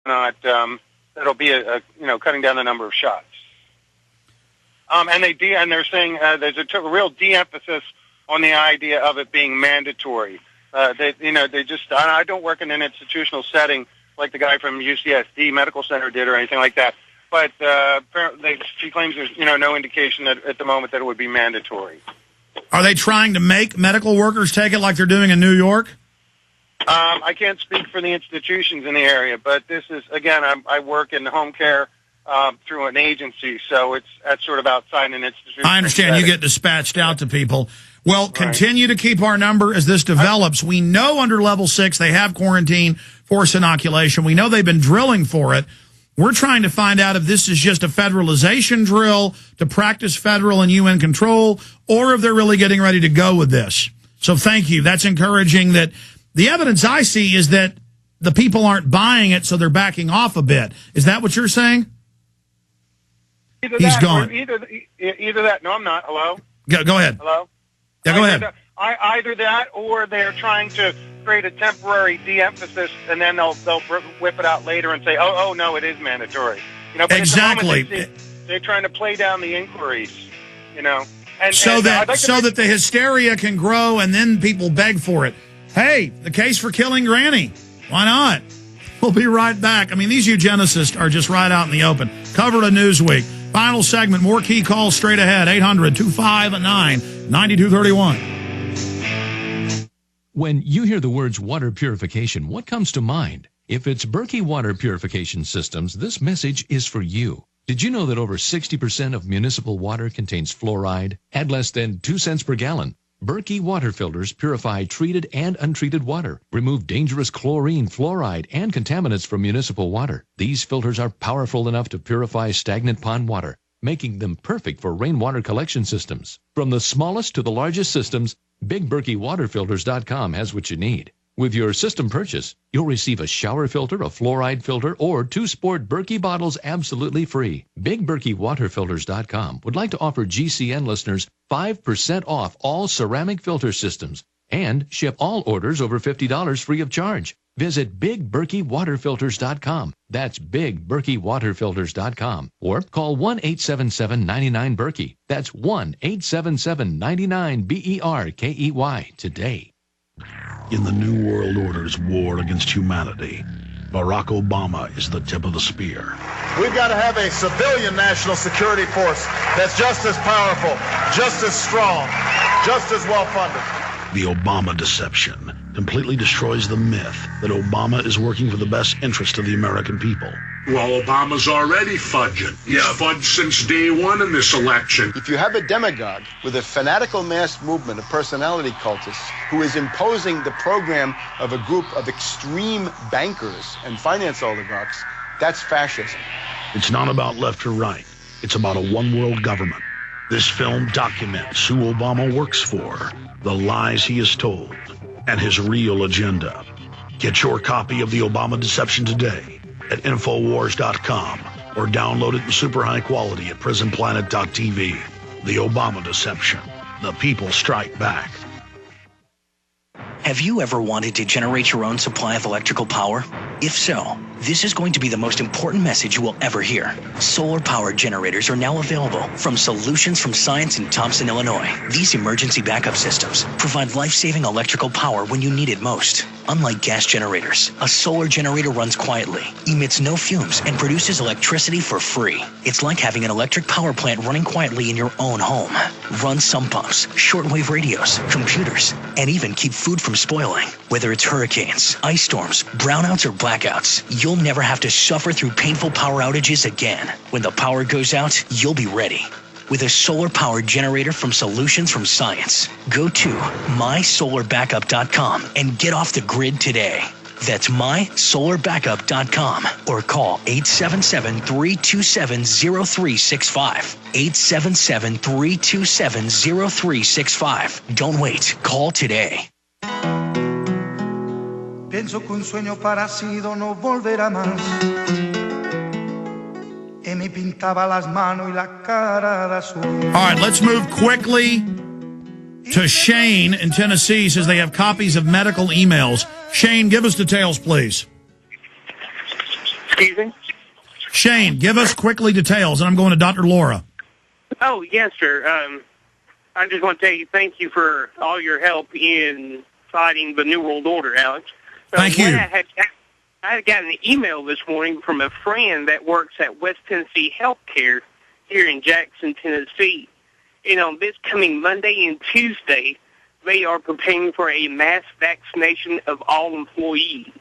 not that'll be a cutting down the number of shots. And they're saying there's a real de-emphasis on the idea of it being mandatory. I don't work in an institutional setting like the guy from UCSD Medical Center did or anything like that. But apparently she claims there's no indication at the moment that it would be mandatory. Are they trying to make medical workers take it like they're doing in New York? I can't speak for the institutions in the area, but this is, again, I work in home care through an agency, so that's sort of outside an institution. I understand. You get dispatched out to people. Well, continue to keep our number as this develops. We know under level 6 they have quarantine, forced inoculation. We know they've been drilling for it. We're trying to find out if this is just a federalization drill to practice federal and UN control, or if they're really getting ready to go with this. So thank you. That's encouraging. That the evidence I see is that the people aren't buying it, so they're backing off a bit. Is that what you're saying? He's gone. Either that. No, I'm not. Hello? Go ahead. Hello? Yeah, go ahead. Either that, or they're trying to create a temporary de-emphasis, and then they'll whip it out later and say, oh no, it is mandatory. But exactly. At the moment, they're trying to play down the inquiries, so that the hysteria can grow, and then people beg for it. Hey, the case for killing Granny. Why not? We'll be right back. I mean, these eugenicists are just right out in the open. Covered a Newsweek. Final segment, more key calls straight ahead. 800-259-9231. When you hear the words water purification, what comes to mind? If it's Berkey Water Purification Systems, this message is for you. Did you know that over 60% of municipal water contains fluoride at less than 2 cents per gallon? Berkey water filters purify treated and untreated water, remove dangerous chlorine, fluoride, and contaminants from municipal water. These filters are powerful enough to purify stagnant pond water, making them perfect for rainwater collection systems. From the smallest to the largest systems, BigBerkeyWaterFilters.com has what you need. With your system purchase, you'll receive a shower filter, a fluoride filter, or 2 sport Berkey bottles absolutely free. BigBerkeyWaterFilters.com would like to offer GCN listeners 5% off all ceramic filter systems and ship all orders over $50 free of charge. Visit BigBerkeyWaterFilters.com. That's BigBerkeyWaterFilters.com. Or call 1-877-99-BERKEY. That's 1-877-99-BERKEY today. In the New World Order's war against humanity, Barack Obama is the tip of the spear. We've got to have a civilian national security force that's just as powerful, just as strong, just as well-funded. The Obama deception completely destroys the myth that Obama is working for the best interest of the American people. Well, Obama's already fudging. He's fudged since day one in this election. If you have a demagogue with a fanatical mass movement of personality cultists who is imposing the program of a group of extreme bankers and finance oligarchs, that's fascism. It's not about left or right. It's about a one-world government. This film documents who Obama works for, the lies he has told, and his real agenda. Get your copy of The Obama Deception today at Infowars.com or download it in super high quality at PrisonPlanet.tv. The Obama Deception. The people strike back. Have you ever wanted to generate your own supply of electrical power? If so, this is going to be the most important message you will ever hear. Solar-powered generators are now available from Solutions from Science in Thompson, Illinois. These emergency backup systems provide life-saving electrical power when you need it most. Unlike gas generators, a solar generator runs quietly, emits no fumes, and produces electricity for free. It's like having an electric power plant running quietly in your own home. Run sump pumps, shortwave radios, computers, and even keep food from spoiling. Whether it's hurricanes, ice storms, brownouts, or blackouts, you'll never have to suffer through painful power outages again. When the power goes out, you'll be ready with a solar-powered generator from Solutions from Science. Go to mysolarbackup.com and get off the grid today. That's mysolarbackup.com or call 877-327-0365. 877-327-0365. Don't wait. Call today. Pienso que un sueño parecido no volverá más. Y me pintaba las manos y la cara de azul. All right, let's move quickly to Shane in Tennessee. He says they have copies of medical emails. Shane, give us details, please. Excuse me? Shane, give us quickly details, and I'm going to Dr. Laura. Oh, yes, sir. I just want to tell you thank you for all your help in fighting the New World Order, Alex. Thank you. I had gotten an email this morning from a friend that works at West Tennessee Healthcare here in Jackson, Tennessee. And on this coming Monday and Tuesday, they are preparing for a mass vaccination of all employees.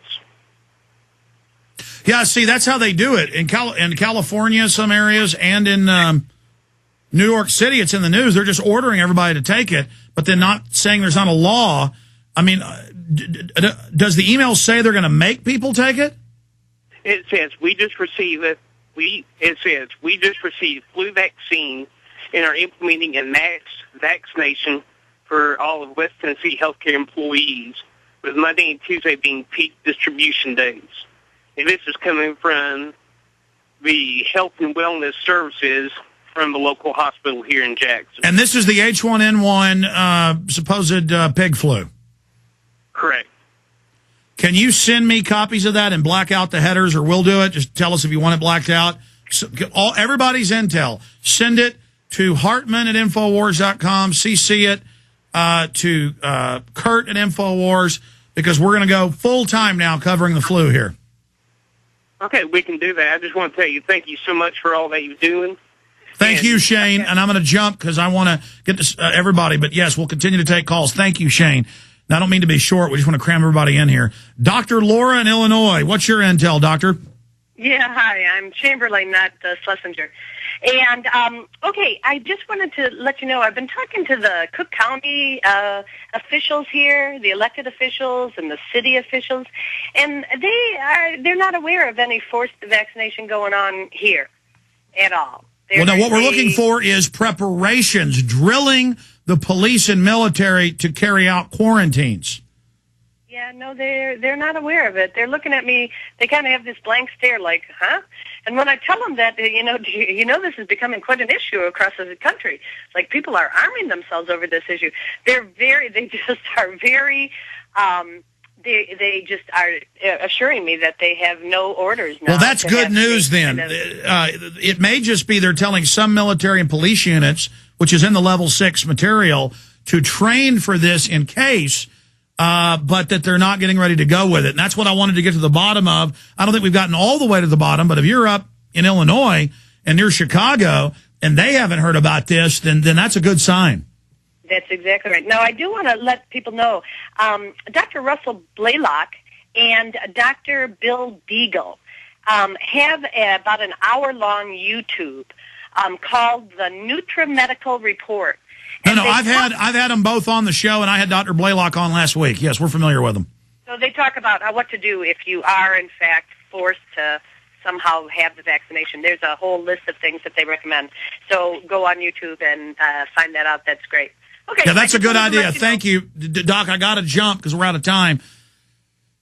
Yeah, see, that's how they do it. In California, some areas, and in New York City, it's in the news. They're just ordering everybody to take it, but they're not saying there's not a law. I mean, does the email say they're going to make people take it? It says, we just received flu vaccine and are implementing a mass vaccination for all of West Tennessee healthcare employees, with Monday and Tuesday being peak distribution days. And this is coming from the Health and Wellness Services from the local hospital here in Jackson. And this is the H1N1 supposed pig flu? Correct. Can you send me copies of that and black out the headers, or we'll do it? Just tell us if you want it blacked out. So, everybody's intel. Send it to Hartman at Infowars.com. CC it to Kurt at Infowars, because we're going to go full-time now covering the flu here. Okay, we can do that. I just want to tell you thank you so much for all that you're doing. Thank you, Shane. And I'm going to jump because I want to get to everybody. But, yes, we'll continue to take calls. Thank you, Shane. Now, I don't mean to be short. We just want to cram everybody in here. Dr. Laura in Illinois, what's your intel, doctor? Yeah, hi. I'm Chamberlain, not Schlesinger. And, okay, I just wanted to let you know, I've been talking to the Cook County officials here, the elected officials and the city officials, and they're not aware of any forced vaccination going on here at all. Well, no, what we're looking for is preparations, drilling the police and military to carry out quarantines. Yeah, no, they're not aware of it. They're looking at me. They kind of have this blank stare, like, huh? And when I tell them that, this is becoming quite an issue across the country. Like, people are arming themselves over this issue. They just are assuring me that they have no orders now. Well, that's good news then. It may just be they're telling some military and police units, which is in the level 6 material, to train for this in case, but that they're not getting ready to go with it. And that's what I wanted to get to the bottom of. I don't think we've gotten all the way to the bottom, but if you're up in Illinois and near Chicago and they haven't heard about this, then that's a good sign. That's exactly right. Now, I do want to let people know, Dr. Russell Blaylock and Dr. Bill Deagle have about an hour-long YouTube called the NutriMedical Report. No, I've had them both on the show, and I had Dr. Blaylock on last week. Yes, we're familiar with them. So they talk about what to do if you are, in fact, forced to somehow have the vaccination. There's a whole list of things that they recommend. So go on YouTube and find that out. That's great. Okay, yeah, that's a good idea. Thank you, Doc. I got to jump because we're out of time.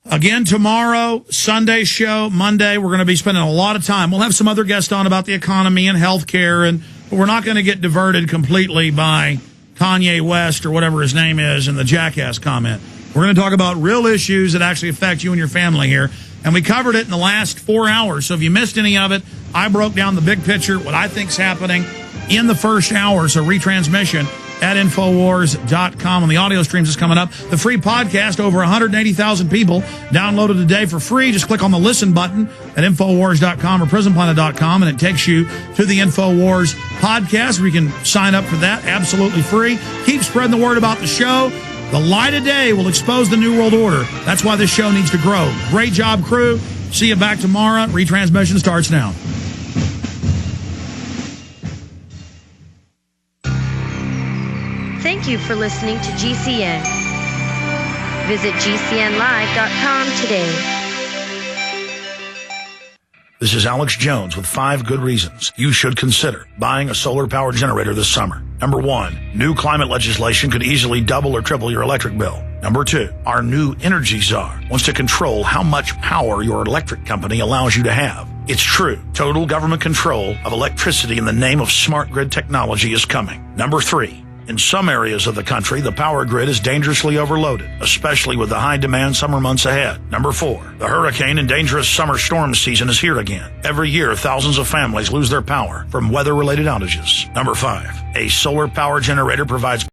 Again, tomorrow, Sunday show, Monday, we're going to be spending a lot of time. We'll have some other guests on about the economy and healthcare, but we're not going to get diverted completely by Kanye West or whatever his name is and the jackass comment. We're going to talk about real issues that actually affect you and your family here. And we covered it in the last 4 hours. So if you missed any of it, I broke down the big picture, what I think's happening in the first hour. So retransmission at Infowars.com. On the audio streams is coming up. The free podcast, over 180,000 people downloaded today for free. Just click on the listen button at Infowars.com or PrisonPlanet.com, and it takes you to the Infowars podcast where you can sign up for that absolutely free. Keep spreading the word about the show. The light of day will expose the New World Order. That's why this show needs to grow. Great job, crew. See you back tomorrow. Retransmission starts now. Thank you for listening to GCN. Visit GCNlive.com today. This is Alex Jones with 5 good reasons you should consider buying a solar power generator this summer. Number 1, new climate legislation could easily double or triple your electric bill. Number 2, our new energy czar wants to control how much power your electric company allows you to have. It's true. Total government control of electricity in the name of smart grid technology is coming. Number 3, In some areas of the country, the power grid is dangerously overloaded, especially with the high-demand summer months ahead. Number 4, the hurricane and dangerous summer storm season is here again. Every year, thousands of families lose their power from weather-related outages. Number 5, a solar power generator provides